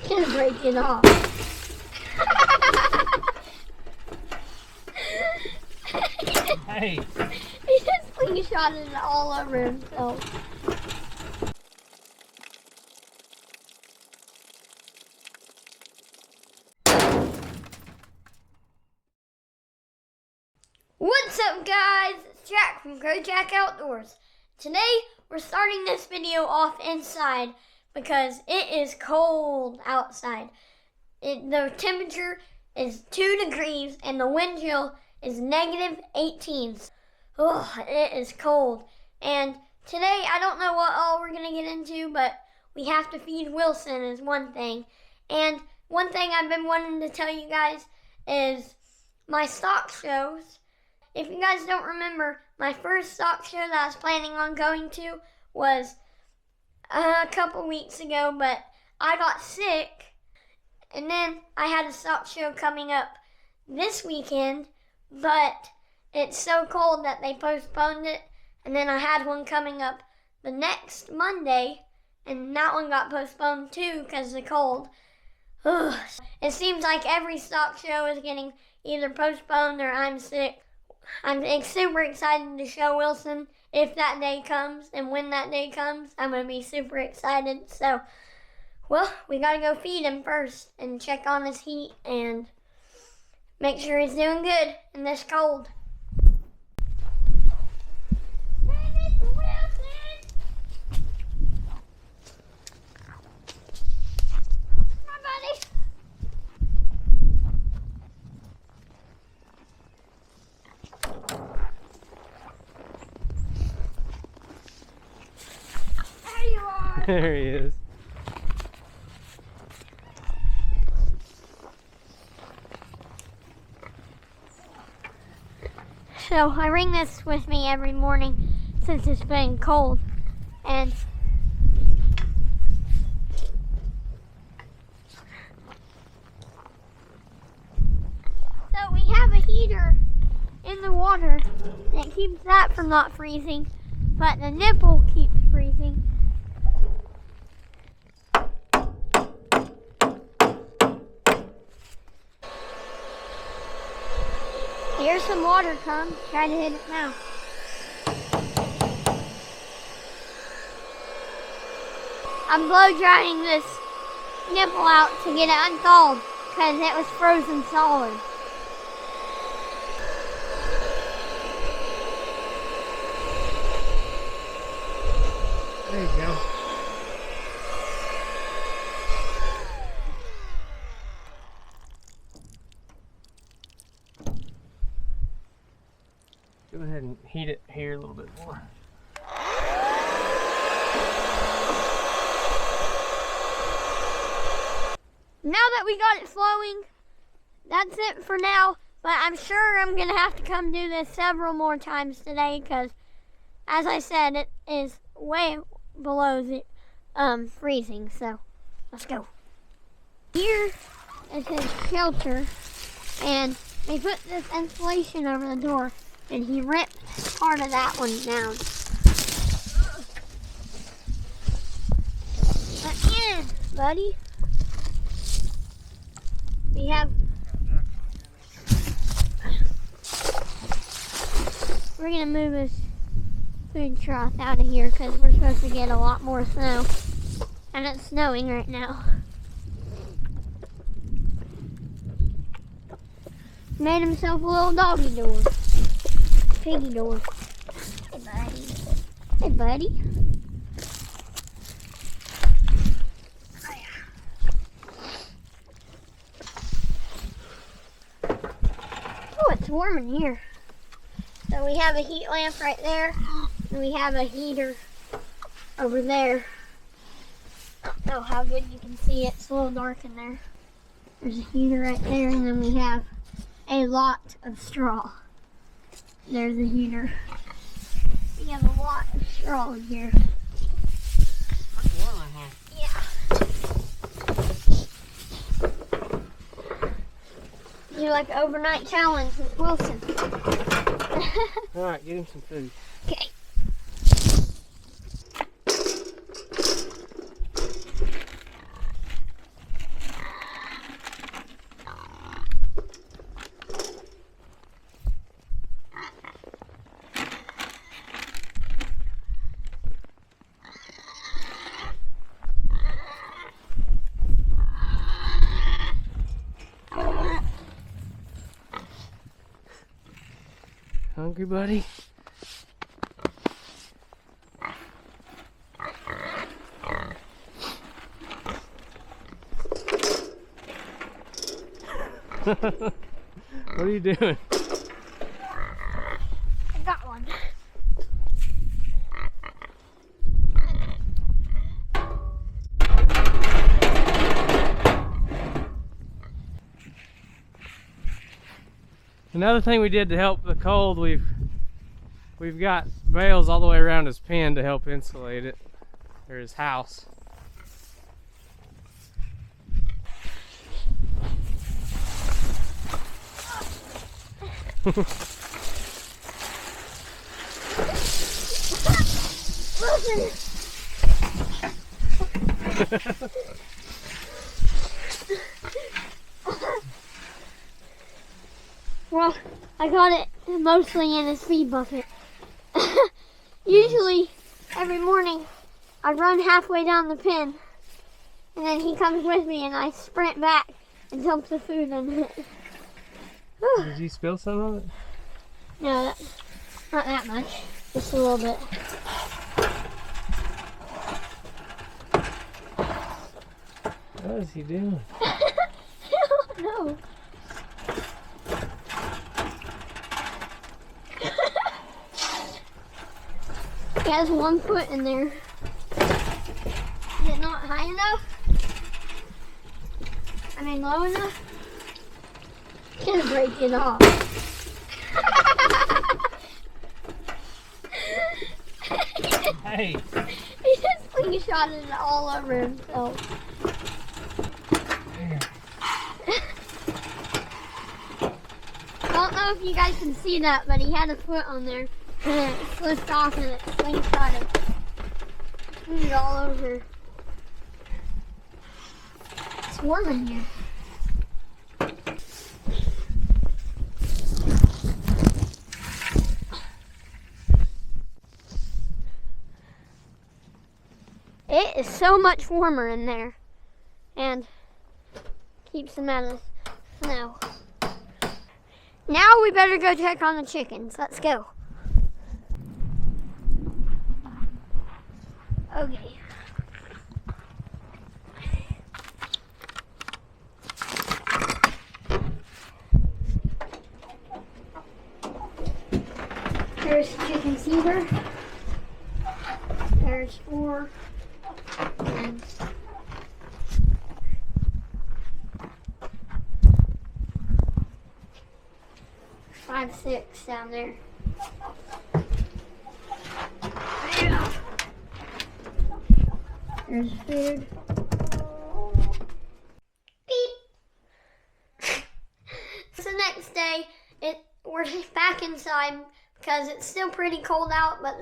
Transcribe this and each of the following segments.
gonna break it off. Hey! He just slingshotted it all over himself. What's up, guys? It's Jack from GrowJack Outdoors. Today, we're starting this video off inside because it is cold outside. The temperature is 2 degrees and the wind chill is -18. Oh, it is cold. And today, I don't know what all we're going to get into, but we have to feed Wilson is one thing. And one thing I've been wanting to tell you guys is my stock shows. If you guys don't remember, my first stock show that I was planning on going to was a couple weeks ago, but I got sick. And then I had a stock show coming up this weekend, but it's so cold that they postponed it. And then I had one coming up the next Monday, and that one got postponed too because of the cold. Ugh. It seems like every stock show is getting either postponed or I'm sick. I'm super excited to show Wilson if that day comes, and when that day comes, I'm going to be super excited. So, well, we got to go feed him first and check on his heat and make sure he's doing good in this cold. There he is. So I bring this with me every morning since it's been cold. And so we have a heater in the water that keeps that from not freezing, but the nipple keeps freezing. Here's some water come. Try to hit it now. I'm blow drying this nipple out to get it unthawed because it was frozen solid. There you go. Go ahead and heat it here a little bit more. Now that we got it flowing, that's it for now. But I'm sure I'm going to have to come do this several more times today because, as I said, it is way below the freezing. So, let's go. Here is his shelter, and they put this insulation over the door. And he ripped part of that one down. Let in, buddy. We're gonna move his food trough out of here because we're supposed to get a lot more snow. And it's snowing right now. Made himself a little doggy door. Piggy door. Hey, buddy. Hey, buddy. Oh, it's warm in here. So we have a heat lamp right there, and we have a heater over there. I don't know how good you can see it. It's a little dark in there. There's a heater right there, and then we have a lot of straw. There's a heater. We have a lot of straw in here. That's warm, I have. Yeah. Do like overnight challenge with Wilson. Alright, get him some food. Okay. hungry, buddy? What are you doing? I got one. Another thing we did to help the cold, we've got bales all the way around his pen to help insulate it, or his house. Well, I got it mostly in his feed bucket. Usually, every morning, I run halfway down the pen, and then he comes with me, and I sprint back and dump the food in it. Did you spill some of it? No, not that much. Just a little bit. What is he doing? I don't know. He has 1 foot in there. Is it not high enough? I mean, low enough? Gonna break it off. Hey! He just slingshotted it all over himself. I don't know if you guys can see that, but he had a foot on there, and it slipped off and it slingshotted food all over. It's warm in here. It is so much warmer in there, and keeps them out of the snow. Now we better go check on the chickens. Let's go. Okay. There's chicken feeder. There's 4. And 5, 6 down there. Yeah. There's food. Beep. So the next day, we're back inside because it's still pretty cold out, but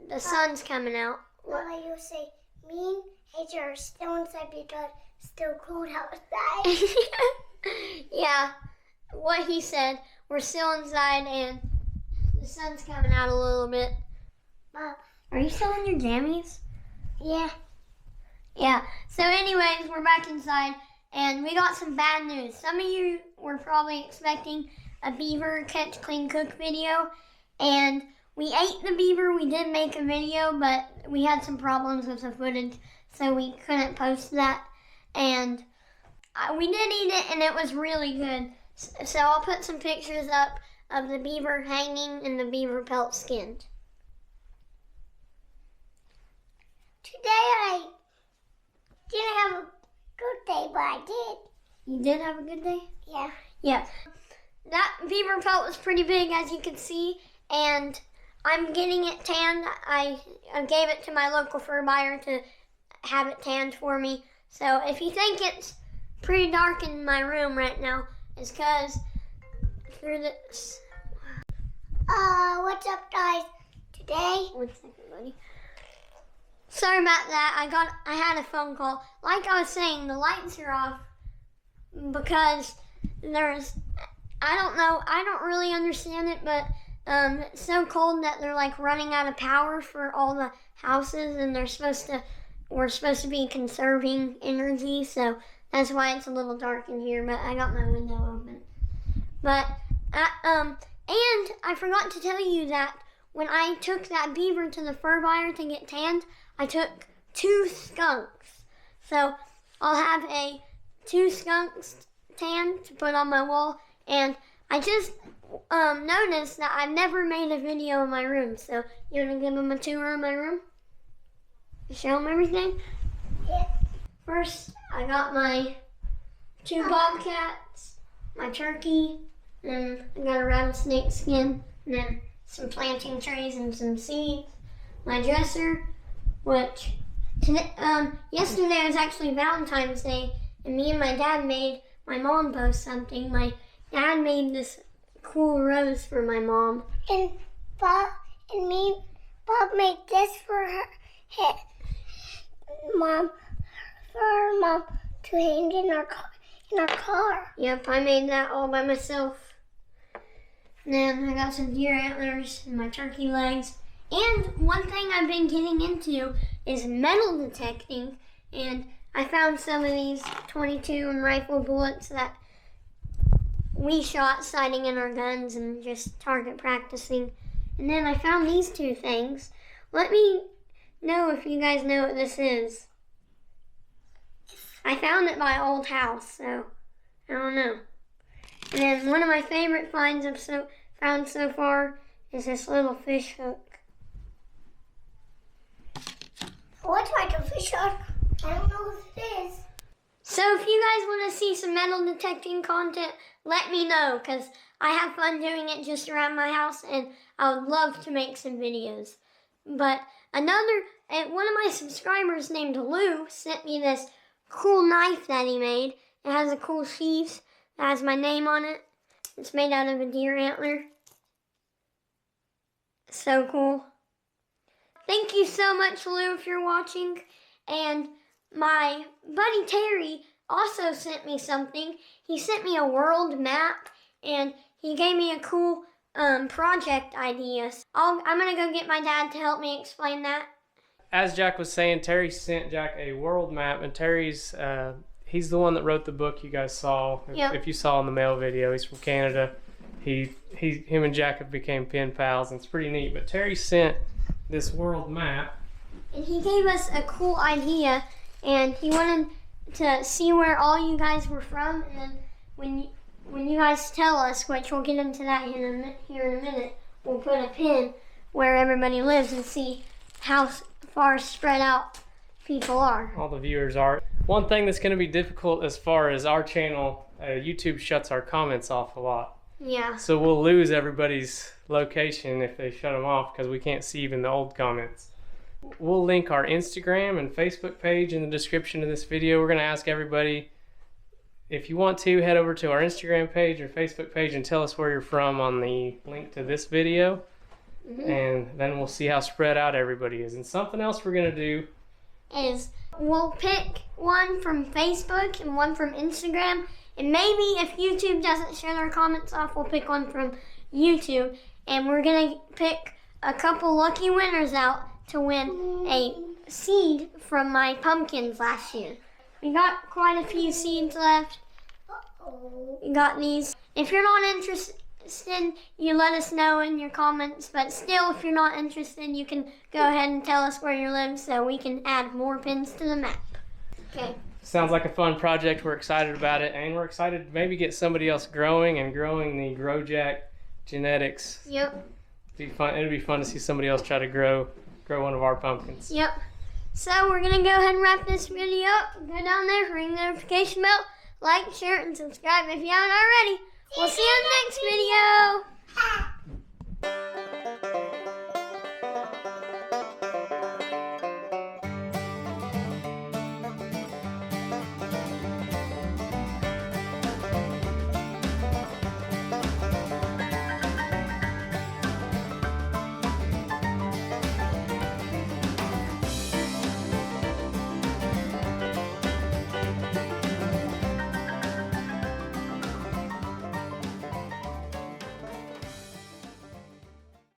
the sun's coming out. Mama, you say, me and AJ are still inside because it's still cold outside. Yeah, what he said. We're still inside and the sun's coming out a little bit. Mom. Are you still in your jammies? Yeah. Yeah. So anyways, we're back inside and we got some bad news. Some of you were probably expecting a beaver catch, clean, cook video, and we ate the beaver. We did make a video, but we had some problems with the footage, so we couldn't post that. And we did eat it, and it was really good. So I'll put some pictures up of the beaver hanging and the beaver pelt skinned. Today I didn't have a good day, but I did. You did have a good day? Yeah. Yeah. That beaver pelt was pretty big, as you can see, and I'm getting it tanned. I gave it to my local fur buyer to have it tanned for me. So if you think it's pretty dark in my room right now, it's because through this. What's up, guys? Today. 1 second, buddy. Sorry about that. I had a phone call. Like I was saying, the lights are off because I don't know. I don't really understand it, but it's so cold that they're like running out of power for all the houses, and we're supposed to be conserving energy, so that's why it's a little dark in here. But I got my window open. But And I forgot to tell you that when I took that beaver to the fur buyer to get tanned, I took 2 skunks. So I'll have 2 skunks tan to put on my wall. And I just noticed that I've never made a video in my room. So you want to give them a tour of my room? Show them everything? Yeah. First, I got my 2 bobcats, my turkey, and I got a rattlesnake skin, and then some planting trays and some seeds. My dresser, which yesterday was actually Valentine's Day, and me and my dad made my mom post something. My dad made this cool rose for my mom. And Bob made this for her mom to hang in our car. Yep, I made that all by myself. And then I got some deer antlers and my turkey legs. And one thing I've been getting into is metal detecting. And I found some of these .22 and rifle bullets that we shot sighting in our guns and just target practicing. And then I found these 2 things. Let me know if you guys know what this is. I found it by old house, so I don't know. And then one of my favorite finds I've found so far is this little fish hook. What's like a fish hook? I don't know what it is. So if you guys want to see some metal detecting content, let me know, because I have fun doing it just around my house, and I would love to make some videos. But one of my subscribers named Lou sent me this cool knife that he made. It has a cool sheath that has my name on it. It's made out of a deer antler. So cool. Thank you so much, Lou, if you're watching. And my buddy Terry also sent me something. He sent me a world map, and he gave me a cool project idea. I'm going to go get my dad to help me explain that. As Jack was saying, Terry sent Jack a world map, and Terry's he's the one that wrote the book you guys saw. Yep. If you saw in the mail video, he's from Canada. Him and Jack have became pen pals, and it's pretty neat. But Terry sent this world map, and he gave us a cool idea, and he wanted to see where all you guys were from. And when you guys tell us, which we'll get into that here in a minute, we'll put a pin where everybody lives and see how far spread out people are. all the viewers are. One thing that's going to be difficult as far as our channel, YouTube shuts our comments off a lot. Yeah. So we'll lose everybody's location if they shut them off, because we can't see even the old comments. We'll link our Instagram and Facebook page in the description of this video. We're going to ask everybody, if you want to, head over to our Instagram page or Facebook page and tell us where you're from on the link to this video. And then we'll see how spread out everybody is. And something else we're going to do is we'll pick one from Facebook and one from Instagram. And maybe if YouTube doesn't shut our comments off, we'll pick one from YouTube. And we're going to pick a couple lucky winners out to win a seed from my pumpkins last year. We got quite a few seeds left. We got these. If you're not interested, you let us know in your comments, but still, if you're not interested, you can go ahead and tell us where you live so we can add more pins to the map. Okay. Sounds like a fun project. We're excited about it, and we're excited to maybe get somebody else growing the GrowJack genetics. Yep. It'd be fun to see somebody else try to grow one of our pumpkins. Yep. So we're gonna go ahead and wrap this video up. Go down there, ring the notification bell, like, share, and subscribe if you haven't already. We'll see you in the next video.